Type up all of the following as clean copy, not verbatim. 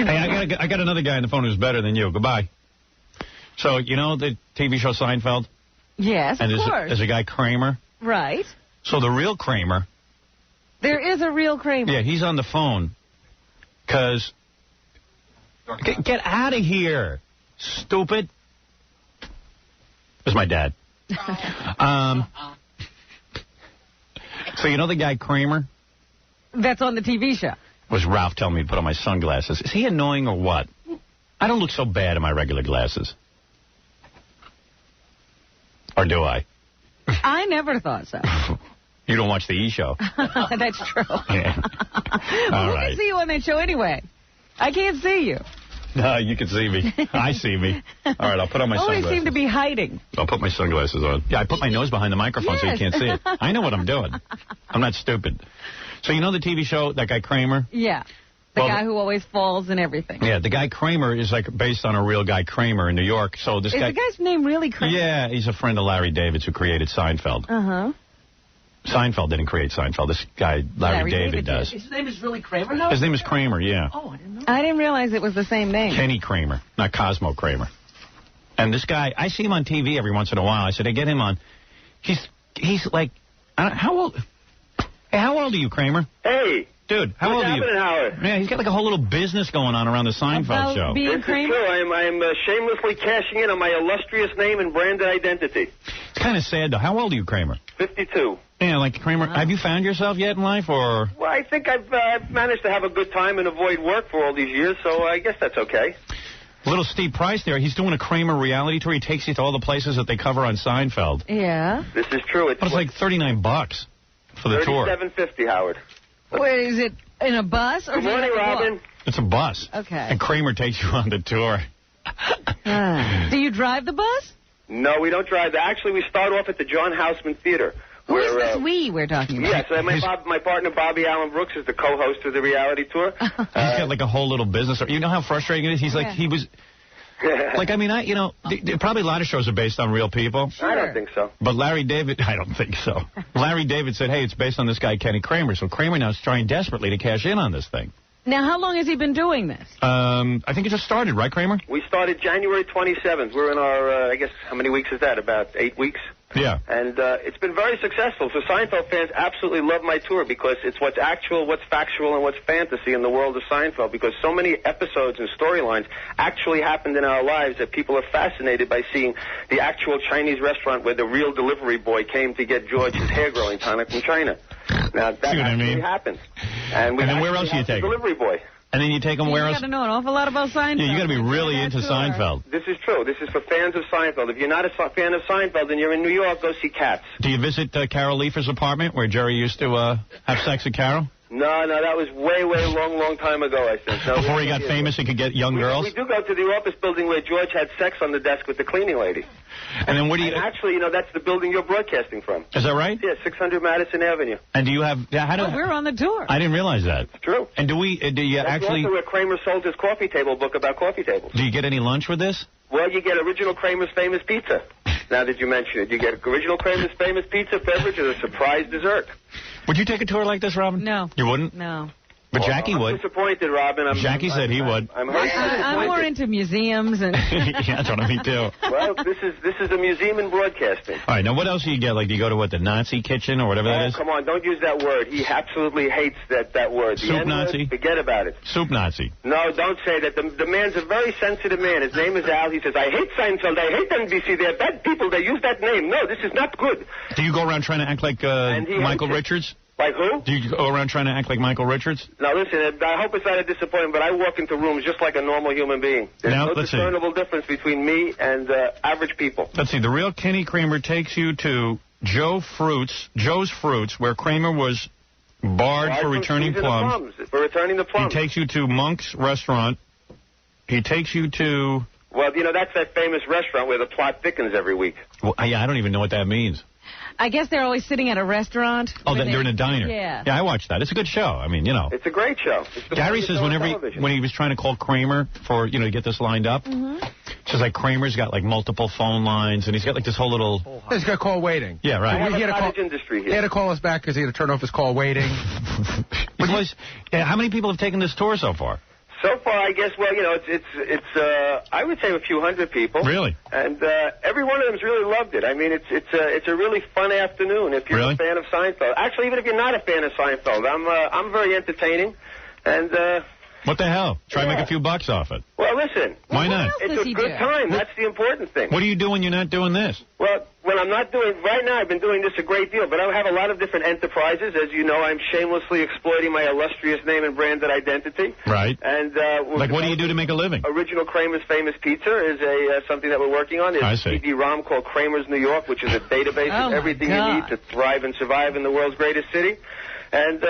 Hey, I got another guy on the phone who's better than you. Goodbye. So, you know the TV show Seinfeld? Yes, of course. And there's a guy, Kramer. Right. So the real Kramer... There is a real Kramer. Yeah, he's on the phone. Because... Get out of here, stupid. That's my dad. So you know the guy Kramer? That's on the TV show. Was Ralph telling me to put on my sunglasses. Is he annoying or what? I don't look so bad in my regular glasses. Or do I? I never thought so. You don't watch the E! Show. That's true. Yeah. Well, who can see you on that show anyway? I can't see you. No, you can see me. I see me. All right, I'll put on my sunglasses. Always seem to be hiding. I'll put my sunglasses on. Yeah, I put my nose behind the microphone so you can't see it. I know what I'm doing. I'm not stupid. So you know the TV show, that guy Kramer? Yeah. The guy who always falls and everything. Yeah, the guy Kramer is like based on a real guy Kramer in New York. So this guy... Is the guy's name really Kramer? Yeah, he's a friend of Larry David's who created Seinfeld. Uh-huh. Seinfeld didn't create Seinfeld. This guy, Larry David does. His name is really Kramer now? His name is Kramer, yeah. Oh, I didn't know. I didn't realize it was the same name. Kenny Kramer, not Cosmo Kramer. And this guy, I see him on TV every once in a while. I said, I get him on. He's like, how old? Hey, how old are you, Kramer? Hey. Dude, how old are you? Howard? Yeah, he's got like a whole little business going on around the Seinfeld show. Being this is Kramer? true. I'm shamelessly cashing in on my illustrious name and branded identity. It's kind of sad, though. How old are you, Kramer? 52. Yeah, like Kramer, have you found yourself yet in life, or? Well, I think I've managed to have a good time and avoid work for all these years, so I guess that's okay. A little steep price there. He's doing a Kramer reality tour. He takes you to all the places that they cover on Seinfeld. Yeah. This is true. It's like $39 for the tour. $37.50, Howard. Wait, is it in a bus? Or Good morning, Robin. It's a bus. Okay. And Kramer takes you on the tour. Do you drive the bus? No, we don't drive. Actually, we start off at the John Houseman Theater. Who is this we're talking about? Yes, my partner Bobby Allen Brooks is the co-host of the reality tour. He's got like a whole little business. You know how frustrating it is? He's like, he was... Like, I mean, probably a lot of shows are based on real people. Sure. I don't think so. But Larry David, I don't think so. Larry David said, hey, it's based on this guy, Kenny Kramer. So Kramer now is trying desperately to cash in on this thing. Now, how long has he been doing this? I think it just started, right, Kramer? We started January 27th. We're in our, I guess, how many weeks is that? About 8 weeks? Yeah. And it's been very successful. So Seinfeld fans absolutely love my tour because it's what's actual, what's factual, and what's fantasy in the world of Seinfeld, because so many episodes and storylines actually happened in our lives that people are fascinated by seeing the actual Chinese restaurant where the real delivery boy came to get George his hair growing tonic from China. Now, that actually happened. And then where else do you take delivery boy. And then you take them where else? You got to know an awful lot about Seinfeld. Yeah, you got to be really into Seinfeld. This is true. This is for fans of Seinfeld. If you're not a fan of Seinfeld and you're in New York, go see Cats. Do you visit Carol Leifer's apartment where Jerry used to have sex with Carol? No, that was way, long time ago, I think. No, before he got famous, he could get young girls? We do go to the office building where George had sex on the desk with the cleaning lady. And then where do you... And actually, that's the building you're broadcasting from. Is that right? Yeah, 600 Madison Avenue. And do you have... we're on the tour. I didn't realize that. It's true. And do you That's actually... also where Kramer sold his coffee table book about coffee tables. Do you get any lunch with this? Well, you get original Kramer's Famous Pizza. Now that you mention it, you get original Kramer's Famous Pizza beverage and a surprise dessert. Would you take a tour like this, Robin? No. You wouldn't? No. But Jackie would. I'm disappointed, Robin. Jackie said he would. I'm more into museums and. Yeah, that's what I mean too. Well, this is a museum in broadcasting. All right, now what else do you get? Like, do you go to the Nazi kitchen or whatever that is? Come on, don't use that word. He absolutely hates that word. Soup Nazi? Forget about it. Soup Nazi. No, don't say that. The man's a very sensitive man. His name is Al. He says, I hate Seinfeld. I hate NBC. They're bad people. They use that name. No, this is not good. Do you go around trying to act like Michael Richards? Like who? Do you go around trying to act like Michael Richards? Now, listen, I hope it's not a disappointment, but I walk into rooms just like a normal human being. There's no discernible difference between me and average people. Let's see. The real Kenny Kramer takes you to Joe's Fruits, where Kramer was barred for returning plums. For returning the plums. He takes you to Monk's restaurant. He takes you to... Well, that's that famous restaurant where the plot thickens every week. Well, yeah, I don't even know what that means. I guess they're always sitting at a restaurant. Oh, they're in a diner. Yeah. Yeah, I watched that. It's a good show. I mean, It's a great show. Gary says when he was trying to call Kramer for, to get this lined up, it's just like Kramer's got like multiple phone lines, and he's got like this whole little... He's got call waiting. Yeah, right. He had to call us back because he had to turn off his call waiting. How many people have taken this tour so far? So far, I guess, well, it's I would say a few hundred people. Really? And every one of them's really loved it. I mean, it's a really fun afternoon if you're a fan of Seinfeld. Actually, even if you're not a fan of Seinfeld, I'm very entertaining. And what the hell? Try to make a few bucks off it. Well, listen. Why not? It's a good time. That's the important thing. What do you do when you're not doing this? Well, when I'm not doing... Right now, I've been doing this a great deal, but I have a lot of different enterprises. As you know, I'm shamelessly exploiting my illustrious name and branded identity. Right. And like, what do you do to make a living? Original Kramer's Famous Pizza is something that we're working on. There's a CD-ROM called Kramer's New York, which is a database of everything you need to thrive and survive in the world's greatest city. And...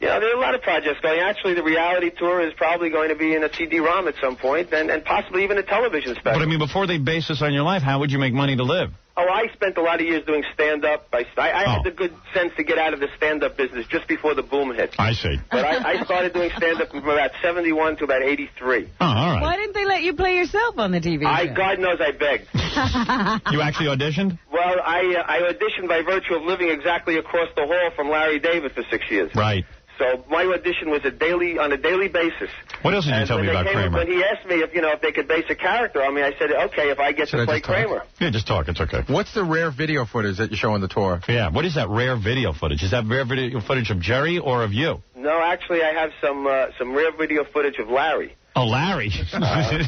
there are a lot of projects going. Actually, the reality tour is probably going to be in a CD-ROM at some point, and possibly even a television special. But, I mean, before they base this on your life, how would you make money to live? Oh, I spent a lot of years doing stand-up. I had the good sense to get out of the stand-up business just before the boom hit. I see. But I started doing stand-up from about 71 to about 83. Oh, all right. Why didn't they let you play yourself on the TV show? God knows I begged. You actually auditioned? Well, I auditioned by virtue of living exactly across the hall from Larry David for 6 years. Right. So my audition was on a daily basis. What else did you tell me about Kramer? When he asked me if they could base a character on me, I said, okay, if I get to play Kramer. Yeah, just talk. It's okay. What's the rare video footage that you show on the tour? Yeah, what is that rare video footage? Is that rare video footage of Jerry or of you? No, actually, I have some rare video footage of Larry. Oh, Larry. Why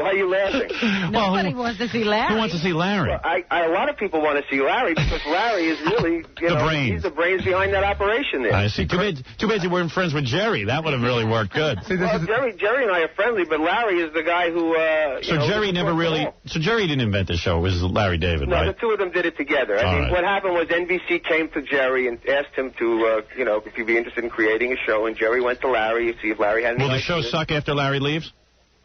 are you laughing? Nobody wants to see Larry. Who wants to see Larry? Well, a lot of people want to see Larry because Larry is really, the brains. He's the brains behind that operation there. I see. Too bad you weren't friends with Jerry. That would have really worked good. See, Jerry and I are friendly, but Larry is the guy who... So Jerry didn't invent the show. It was Larry David, right? No, the two of them did it together. I mean, what happened was NBC came to Jerry and asked him to, if he'd be interested in creating a show, and Jerry went to Larry to see if Larry had any Will the show suck after Larry leaves?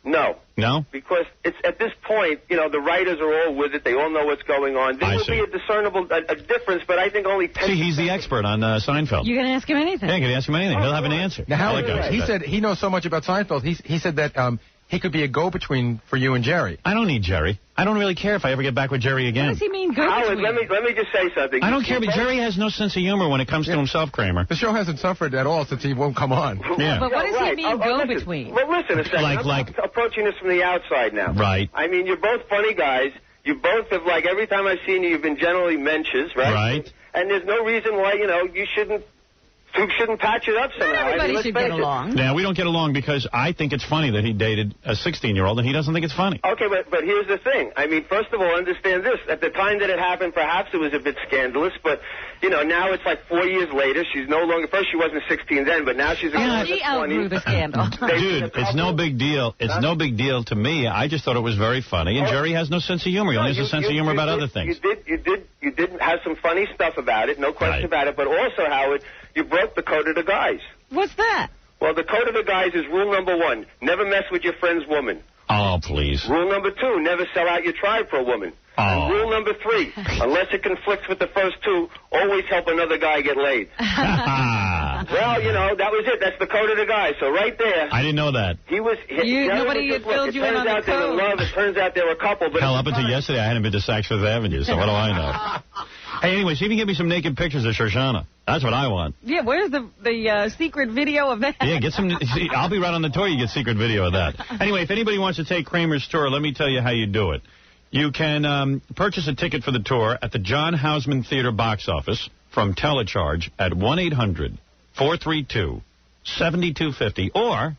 No. No? Because it's at this point, the writers are all with it. They all know what's going on. There will be a discernible difference, but I think only 10%. See, he's the expert on Seinfeld. You can ask him anything. Yeah, you can ask him anything. He'll have an answer. Now, he said he knows so much about Seinfeld. He said that he could be a go-between for you and Jerry. I don't need Jerry. I don't really care if I ever get back with Jerry again. What does he mean, Howard, let me just say something. I don't care, but Jerry has no sense of humor when it comes to himself, Kramer. The show hasn't suffered at all since he won't come on. Yeah. But what does he mean, go-between? Well, listen a second. I'm approaching this from the outside now. Right. I mean, you're both funny guys. You both have, every time I've seen you, you've been generally mentions, right? Right. And there's no reason why, you shouldn't patch it up somehow. Not everybody should get along. Yeah, we don't get along because I think it's funny that he dated a 16-year-old and he doesn't think it's funny. Okay, but here's the thing. I mean, first of all, understand this. At the time that it happened, perhaps it was a bit scandalous, but, now it's 4 years later. She's no longer... First, she wasn't 16 then, but now she's... He outgrew the scandal. Dude, it's no big deal. It's no big deal to me. I just thought it was very funny, and Jerry has no sense of humor. He only has a sense of humor about other things. You did have some funny stuff about it, no question about it, but also, Howard, you broke the code of the guys. What's that? Well, the code of the guys is rule number 1, never mess with your friend's woman. Oh, please. Rule number 2, never sell out your tribe for a woman. Oh. And rule number 3, unless it conflicts with the first 2, always help another guy get laid. Well, that was it. That's the code of the guy. So right there. I didn't know that. Nobody had filled you in on the code. It turns out there were a couple. But hell, up until yesterday, I hadn't been to Saks Fifth Avenue, so what do I know? Hey, anyway, see if you can get me some naked pictures of Shoshana. That's what I want. Yeah, where's the secret video of that? Yeah, get some. I'll be right on the tour. You get secret video of that. Anyway, if anybody wants to take Kramer's tour, let me tell you how you do it. You can purchase a ticket for the tour at the John Houseman Theater box office from Telecharge at 1-800-432-7250 or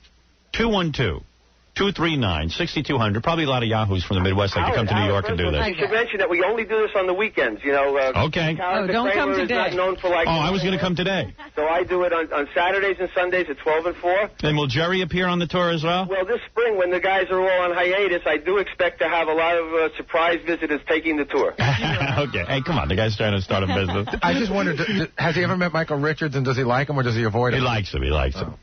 212-239-6200. Probably a lot of yahoos from the Midwest like to come to New York and do this. You should mention that we only do this on the weekends. Okay. Don't come today. Not known for I was going to come today. So I do it on Saturdays and Sundays at 12 and 4. And will Jerry appear on the tour as well? Well, this spring, when the guys are all on hiatus, I do expect to have a lot of surprise visitors taking the tour. Okay. Hey, come on. The guy's trying to start a business. I just wondered, has he ever met Michael Richards, and does he like him, or does he avoid him? He likes him.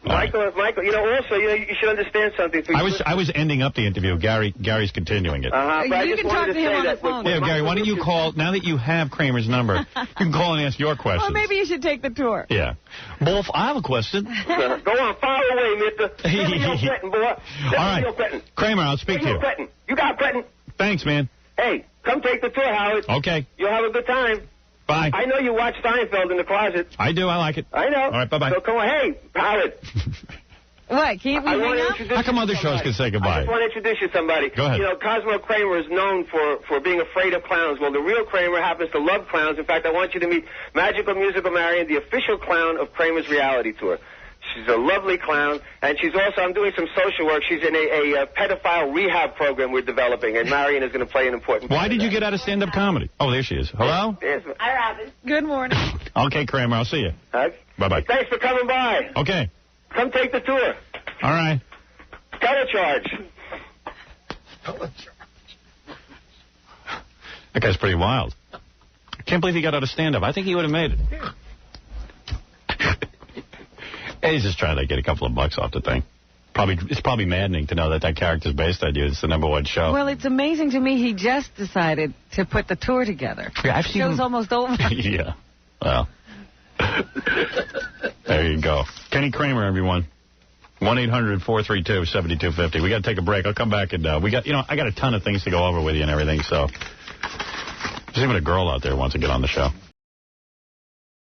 Michael, also, you should understand something. I was ending up the interview. Gary's continuing it. You can talk to him on the phone. Yeah, Gary, why don't you call, now that you have Kramer's number, you can call and ask your questions. Well, maybe you should take the tour. Yeah. Wolf, I have a question. Go on, fire away, mister. All right. Kramer, I'll speak to you. You got Breton. Thanks, man. Hey, come take the tour, Howard. Okay. You'll have a good time. Bye. I know you watch Seinfeld in the closet. I do. I like it. I know. All right, bye-bye. So come on. Hey, Howard. What? Can't we hang up? How come other shows can say goodbye? I just want to introduce you to somebody. Go ahead. You know, Cosmo Kramer is known for being afraid of clowns. Well, the real Kramer happens to love clowns. In fact, I want you to meet Magical Musical Marion, the official clown of Kramer's reality tour. She's a lovely clown, and she's also, I'm doing some social work. She's in a pedophile rehab program we're developing, and Marion is going to play an important part. Why did you get out of stand-up comedy? Oh, there she is. Hello? Yes. Hi, Robin. Good morning. Okay, Kramer, I'll see you. Bye-bye. Thanks for coming by. Okay. Come take the tour. All right. Telecharge. That guy's pretty wild. I can't believe he got out of stand-up. I think he would have made it. He's just trying to get a couple of bucks off the thing. It's probably maddening to know that character's based on you. It's the #1 show. Well, it's amazing to me he just decided to put the tour together. Yeah, I've seen Show's almost over. Yeah. Well. There you go. Kenny Kramer, everyone. 1-800-432-7250. We got to take a break. I'll come back and I got a ton of things to go over with you and everything. So, there's even a girl out there who wants to get on the show.